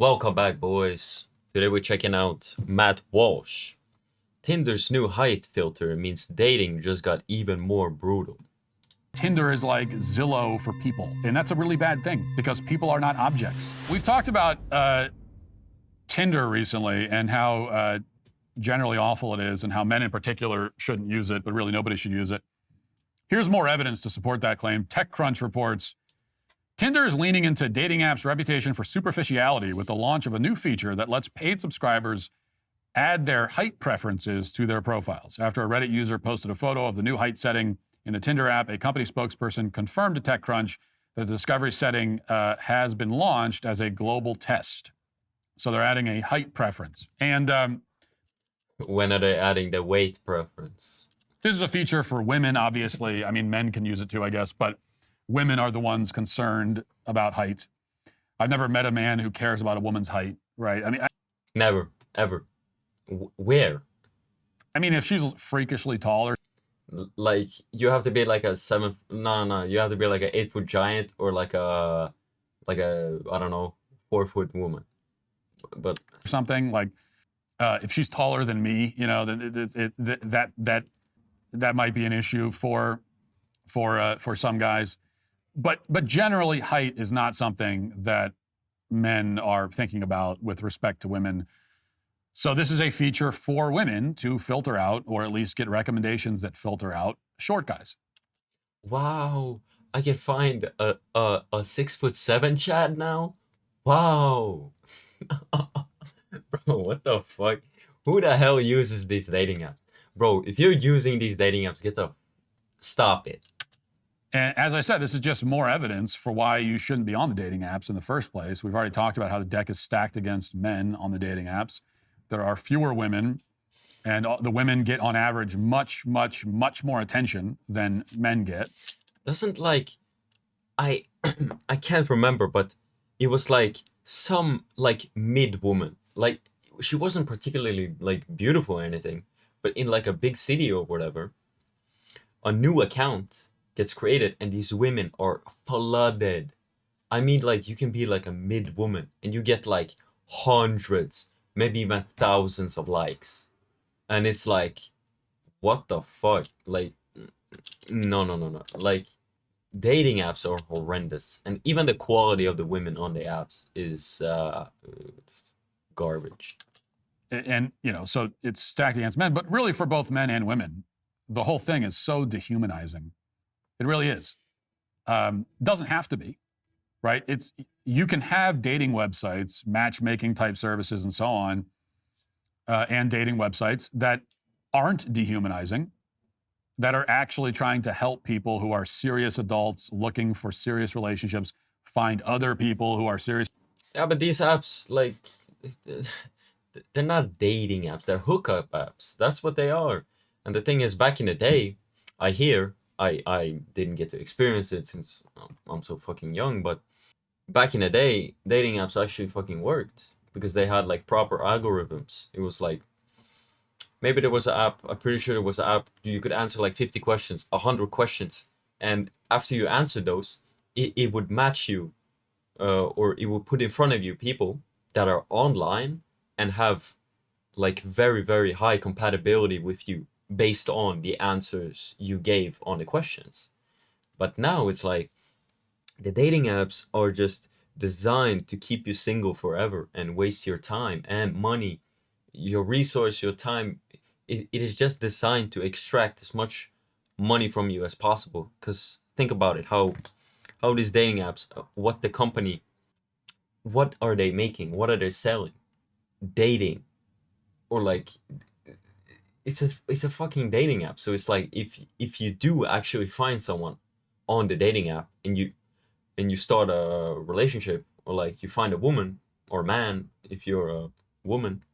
Welcome back, boys. Today we're checking out Matt Walsh. Tinder's new height filter means dating just got even more brutal. Tinder is like Zillow for people, and that's a really bad thing because people are not objects. We've talked about Tinder recently and how generally awful it is and how men in particular shouldn't use it, but really nobody should use it. Here's more evidence to support that claim. TechCrunch reports Tinder is leaning into dating apps' reputation for superficiality with the launch of a new feature that lets paid subscribers add their height preferences to their profiles. After a Reddit user posted a photo of the new height setting in the Tinder app, a company spokesperson confirmed to TechCrunch that the discovery setting has been launched as a global test. So they're adding a height preference. And When are they adding the weight preference? this is a feature for women, obviously. I mean, men can use it too, I guess, but women are the ones concerned about height. I've never met a man who cares about a woman's height, right? Never, ever. Where? I mean, if she's freakishly tall or Like, you have to be like a no. You have to be like an 8-foot giant or like a, I don't know, 4-foot woman. But something like, if she's taller than me, you know, then that might be an issue for some guys. But generally, height is not something that men are thinking about with respect to women. So this is a feature for women to filter out, or at least get recommendations that filter out short guys. wow, I can find a 6'7" Chad now. Wow. Bro, what the fuck? Who the hell uses these dating apps? Bro, if you're using these dating apps, stop it. And as I said, this is just more evidence for why you shouldn't be on the dating apps in the first place. We've already talked about how the deck is stacked against men on the dating apps. There are fewer women, and the women get on average much more attention than men get. Doesn't like I I can't remember, but it was like some like mid woman. Like she wasn't particularly like beautiful or anything, but in like a big city or whatever, a new account gets created and these women are flooded. I mean, like you can be like a mid woman and you get like hundreds, maybe even thousands of likes. And it's like, what the fuck? Like, no. Like, dating apps are horrendous. And even the quality of the women on the apps is garbage. And, you know, so it's stacked against men, but really for both men and women, the whole thing is so dehumanizing. It really is. Doesn't have to be, right? You can have dating websites, matchmaking type services, and so on, and dating websites that aren't dehumanizing, that are actually trying to help people who are serious adults looking for serious relationships find other people who are serious. Yeah, but these apps, like, they're not dating apps. They're hookup apps. That's what they are. And the thing is, back in the day, I didn't get to experience it since I'm so fucking young, but back in the day, dating apps actually fucking worked because they had like proper algorithms. It was like, maybe there was an app, I'm pretty sure there was an app, you could answer like 50 questions, 100 questions. And after you answered those, it would match you, or it would put in front of you people that are online and have like very high compatibility with you based on the answers you gave on the questions. But now it's like the dating apps are just designed to keep you single forever and waste your time and money, your resource, your time. It is just designed to extract as much money from you as possible. Because think about it, how these dating apps, what are they making? What are they selling? Dating, or like it's a fucking dating app. So it's like if you do actually find someone on the dating app and you start a relationship, or like you find a woman or man, if you're a woman,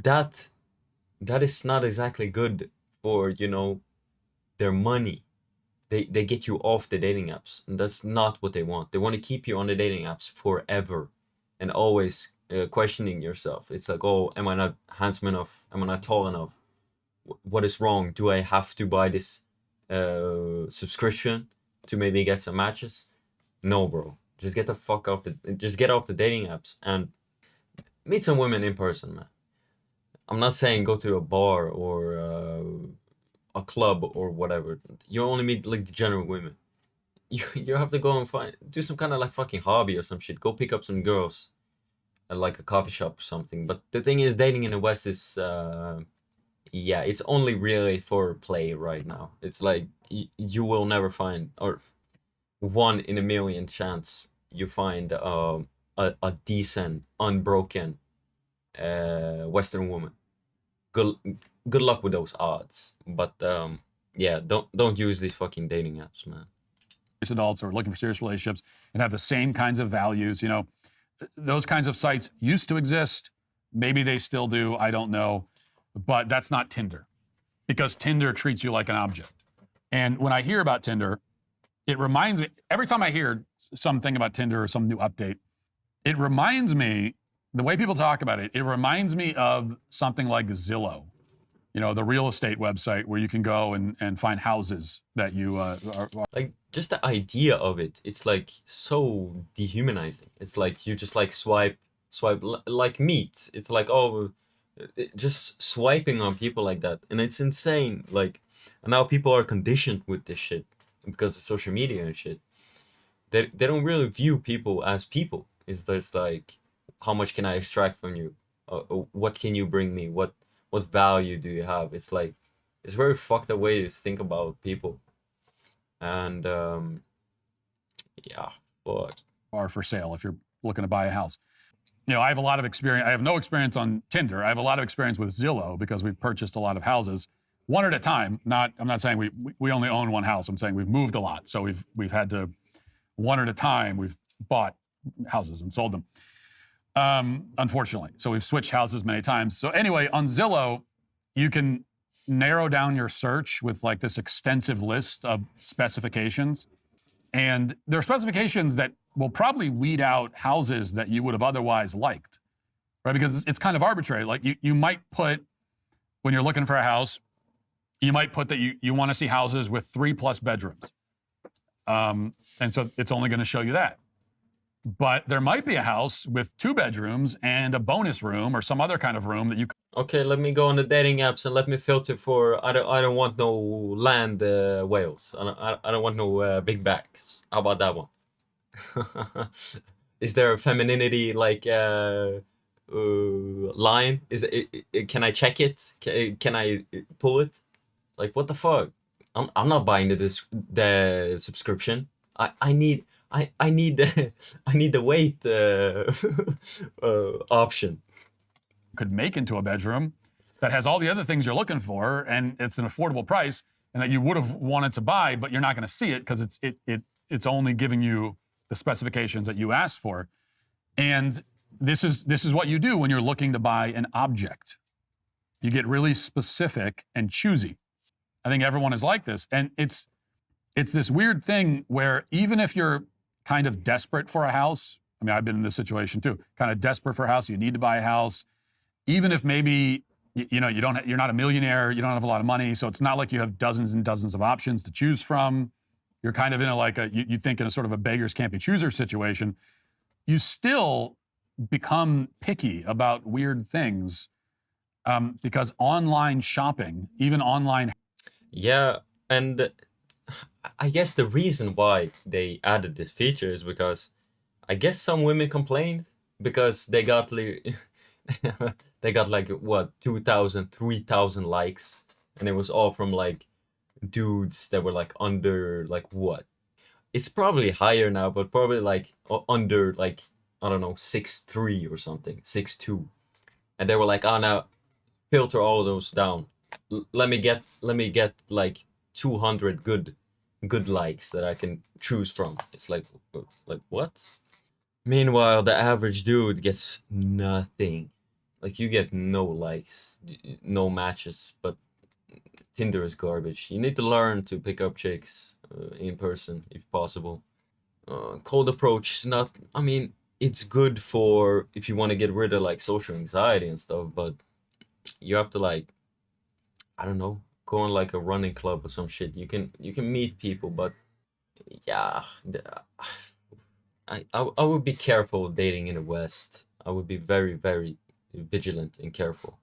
that is not exactly good for, you know, their money. They get you off the dating apps, and that's not what they want. They want to keep you on the dating apps forever and always questioning yourself. It's like, oh, am I not handsome enough? Am I not tall enough? What is wrong? Do I have to buy this subscription to maybe get some matches? No, bro. Just get the fuck off just get off the dating apps. And meet some women in person, man. I'm not saying go to a bar or a club or whatever. You only meet like the general women. You have to go and do some kind of like fucking hobby or some shit. Go pick up some girls at like a coffee shop or something. But the thing is, dating in the West is yeah, it's only really for play right now. It's like you will never find, or one in a million chance you find a decent, unbroken Western woman. Good good luck with those odds. But yeah, don't use these fucking dating apps, man. Adults who are looking for serious relationships and have the same kinds of values. You know, those kinds of sites used to exist. Maybe they still do. I don't know. But that's not Tinder, because Tinder treats you like an object. And when I hear about Tinder, it reminds me, every time I hear something about Tinder or some new update, it reminds me, the way people talk about it, it reminds me of something like Zillow, you know, the real estate website where you can go and find houses that you are. Like just the idea of it, it's like so dehumanizing. It's like you just like swipe like meat. It's like, oh, just swiping on people like that, and it's insane. Like, and now people are conditioned with this shit because of social media and shit. They don't really view people as people. It's just like, how much can I extract from you? What can you bring me? What value do you have? It's like, it's a very fucked up way to think about people. And yeah, but Are for sale if you're looking to buy a house. You know, I have a lot of experience. I have no experience on Tinder. I have a lot of experience with Zillow because we've purchased a lot of houses, one at a time. I'm not saying we only own one house. I'm saying we've moved a lot, so we've had to, one at a time. We've bought houses and sold them. Unfortunately, so we've switched houses many times. So anyway, on Zillow, you can narrow down your search with like this extensive list of specifications. And there are specifications that will probably weed out houses that you would have otherwise liked, right? Because it's kind of arbitrary. Like you might put, when you're looking for a house, you might put that you want to see houses with 3+ bedrooms. And so it's only going to show you that. But there might be a house with 2 bedrooms and a bonus room or some other kind of room that you. okay, let me go on the dating apps and let me filter for. I don't want no land whales. I don't want no big backs. How about that one? Is there a femininity like line? Can I check it? Can I pull it? Like, what the fuck? I'm not buying the subscription. I need I need the I need the weight option. Could make into a bedroom that has all the other things you're looking for, and it's an affordable price, and that you would have wanted to buy, but you're not going to see it because it's only giving you the specifications that you asked for. And this is what you do when you're looking to buy an object. You get really specific and choosy. I think everyone is like this, and it's this weird thing where even if you're kind of desperate for a house, I mean, I've been in this situation too, kind of desperate for a house, you need to buy a house, even if maybe you're not a millionaire, you don't have a lot of money, so it's not like you have dozens and dozens of options to choose from. You're kind of in you think in a sort of a beggars can't be choosers situation. You still become picky about weird things because online shopping, even online. Yeah, and I guess the reason why they added this feature is because I guess some women complained because they got they got like what 2,000, 3,000 likes, and it was all from like dudes that were like under like what? It's probably higher now, but probably like under like, I don't know, 6'3" or something, 6'2", and they were like, oh, now filter all those down. Let me get like 200 good likes that I can choose from. It's like what? Meanwhile, the average dude gets nothing. Like, you get no likes, no matches, but Tinder is garbage. You need to learn to pick up chicks in person if possible. Cold approach, not. I mean, it's good for if you want to get rid of like social anxiety and stuff, but you have to like, I don't know, go on like a running club or some shit. You can meet people, but yeah, I would be careful dating in the West. I would be very, very vigilant and careful.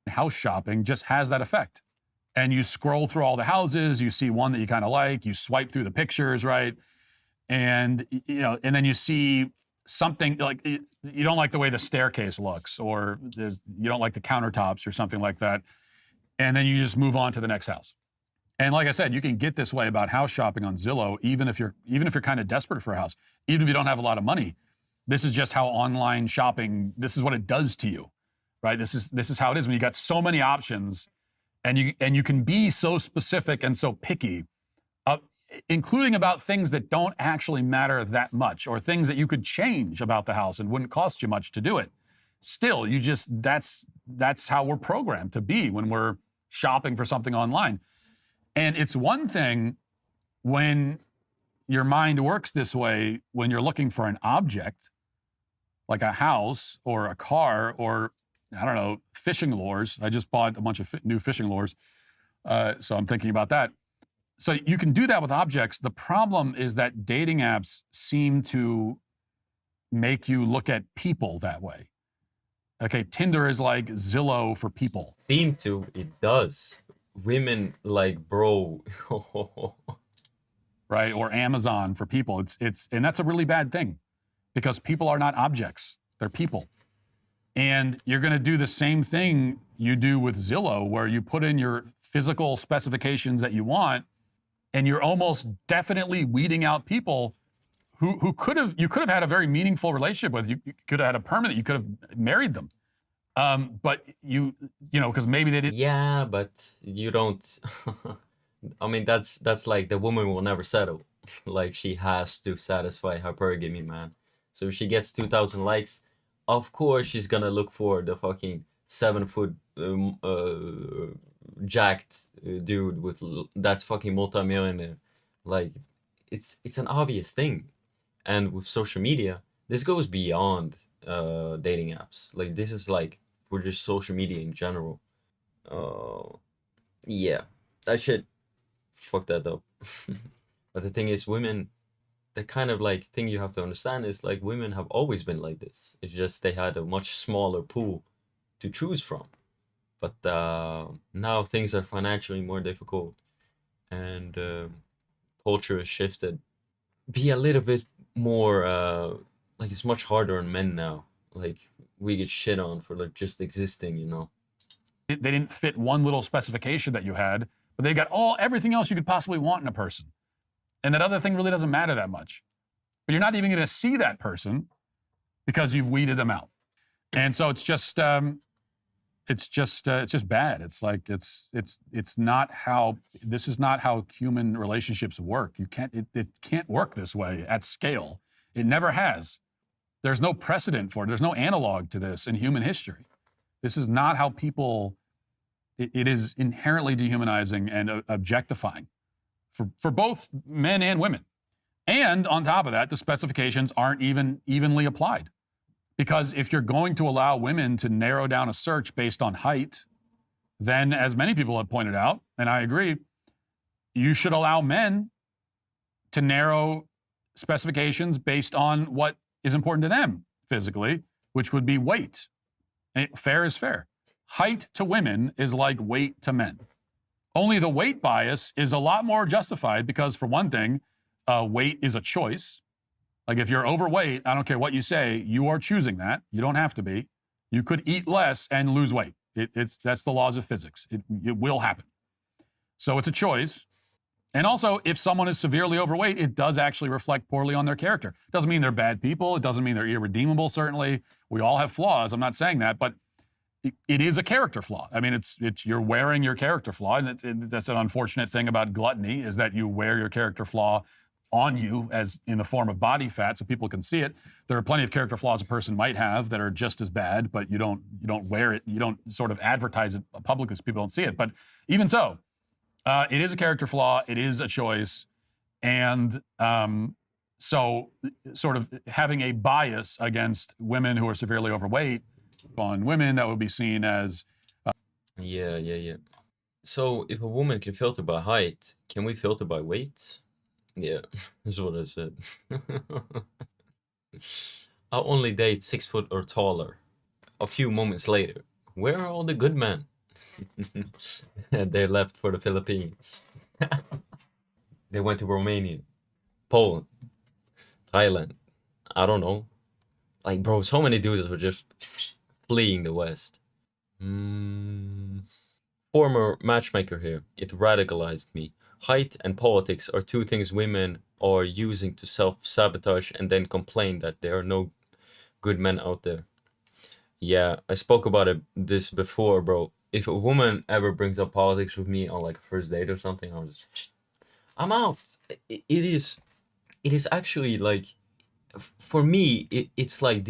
House shopping just has that effect. And you scroll through all the houses, you see one that you kind of like, you swipe through the pictures, right? And and then you see something like you don't like the way the staircase looks, or you don't like the countertops or something like that, and then you just move on to the next house. And like I said, you can get this way about house shopping on Zillow, even if you're kind of desperate for a house, even if you don't have a lot of money. This is just how online shopping. This is what it does to you, right? This is how it is when you got so many options, and you can be so specific and so picky, including about things that don't actually matter that much, or things that you could change about the house and wouldn't cost you much to do it. Still, that's how we're programmed to be when we're shopping for something online. And it's one thing when your mind works this way when you're looking for an object, like a house or a car or, I don't know, fishing lures. I just bought a bunch of new fishing lures, so I'm thinking about that. So you can do that with objects. The problem is that dating apps seem to make you look at people that way. Okay, Tinder is like Zillow for people. Seem to, it does. Women like, bro. Right, or Amazon for people. And that's a really bad thing, because people are not objects, they're people. And you're going to do the same thing you do with Zillow, where you put in your physical specifications that you want, and you're almost definitely weeding out people who you could have had a very meaningful relationship with. You could have had a permanent, you could have married them. But because maybe they didn't. Yeah, but you don't. I mean, that's like the woman will never settle. Like, she has to satisfy her hypergamy, man. So if she gets 2,000 likes, of course she's gonna look for the fucking 7-foot jacked dude that's fucking multimillionaire. Like, it's an obvious thing. And with social media, this goes beyond dating apps. Like, this is like for just social media in general. Yeah, that shit fucked that up. But the thing is, women, the kind of like thing you have to understand is, like, women have always been like this. It's just they had a much smaller pool to choose from. But now things are financially more difficult, and culture has shifted. Be a little bit more like, it's much harder on men now. Like, we get shit on for like just existing. They didn't fit one little specification that you had, but they got everything else you could possibly want in a person. And that other thing really doesn't matter that much. But you're not even going to see that person because you've weeded them out. And so it's just bad. It's like it's not how, this is not how human relationships work. It can't work this way at scale. It never has. There's no precedent for it. There's no analog to this in human history. This is not how people. It is inherently dehumanizing and objectifying for both men and women. And on top of that, the specifications aren't even evenly applied. Because if you're going to allow women to narrow down a search based on height, then, as many people have pointed out, and I agree, you should allow men to narrow specifications based on what is important to them physically, which would be weight. Fair is fair. Height to women is like weight to men. Only the weight bias is a lot more justified because, for one thing, weight is a choice. Like, if you're overweight, I don't care what you say, you are choosing that. You don't have to be. You could eat less and lose weight. That's the laws of physics. It will happen. So it's a choice. And also, if someone is severely overweight, it does actually reflect poorly on their character. Doesn't mean they're bad people. It doesn't mean they're irredeemable, certainly. We all have flaws. I'm not saying that, but it is a character flaw. I mean, it's you're wearing your character flaw, and that's an unfortunate thing about gluttony, is that you wear your character flaw on you as in the form of body fat so people can see it. There are plenty of character flaws a person might have that are just as bad, but you don't wear it. You don't sort of advertise it publicly so people don't see it. But even so, it is a character flaw. It is a choice. And so sort of having a bias against women who are severely overweight on women, that would be seen as... Yeah. So if a woman can filter by height, can we filter by weight? Yeah, that's what I said. I'll only date 6 foot or taller. A few moments later, where are all the good men? And they left for the Philippines. They went to Romania, Poland, Thailand. I don't know. Like, bro, so many dudes were just fleeing the West. Mm, Former matchmaker here. It radicalized me. Height and politics are two things women are using to self sabotage and then complain that there are no good men out there. Yeah, I spoke about this before, bro. If a woman ever brings up politics with me on like a first date or something, I'm out. It is actually like for me, it's like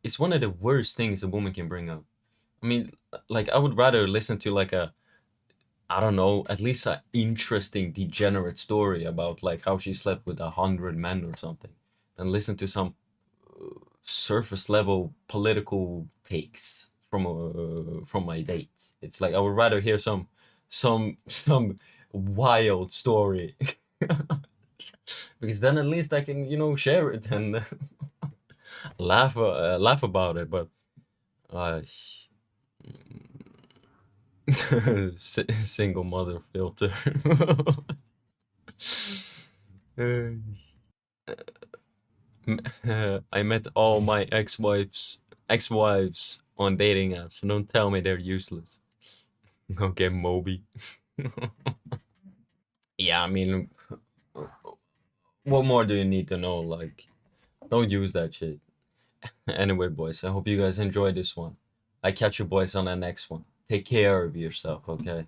it's one of the worst things a woman can bring up. I mean, like I would rather listen to like a, I don't know, at least an interesting degenerate story about like how she slept with 100 men or something, than listen to some surface level political takes from my date. It's like I would rather hear some wild story because then at least I can share it and laugh about it. But uh, single mother filter. I met all my ex-wives on dating apps, so don't tell me they're useless. Okay, Moby. Yeah, I mean, what more do you need to know? Like, don't use that shit. Anyway, boys, I hope you guys enjoyed this one. I catch you boys on the next one. Take care of yourself, okay?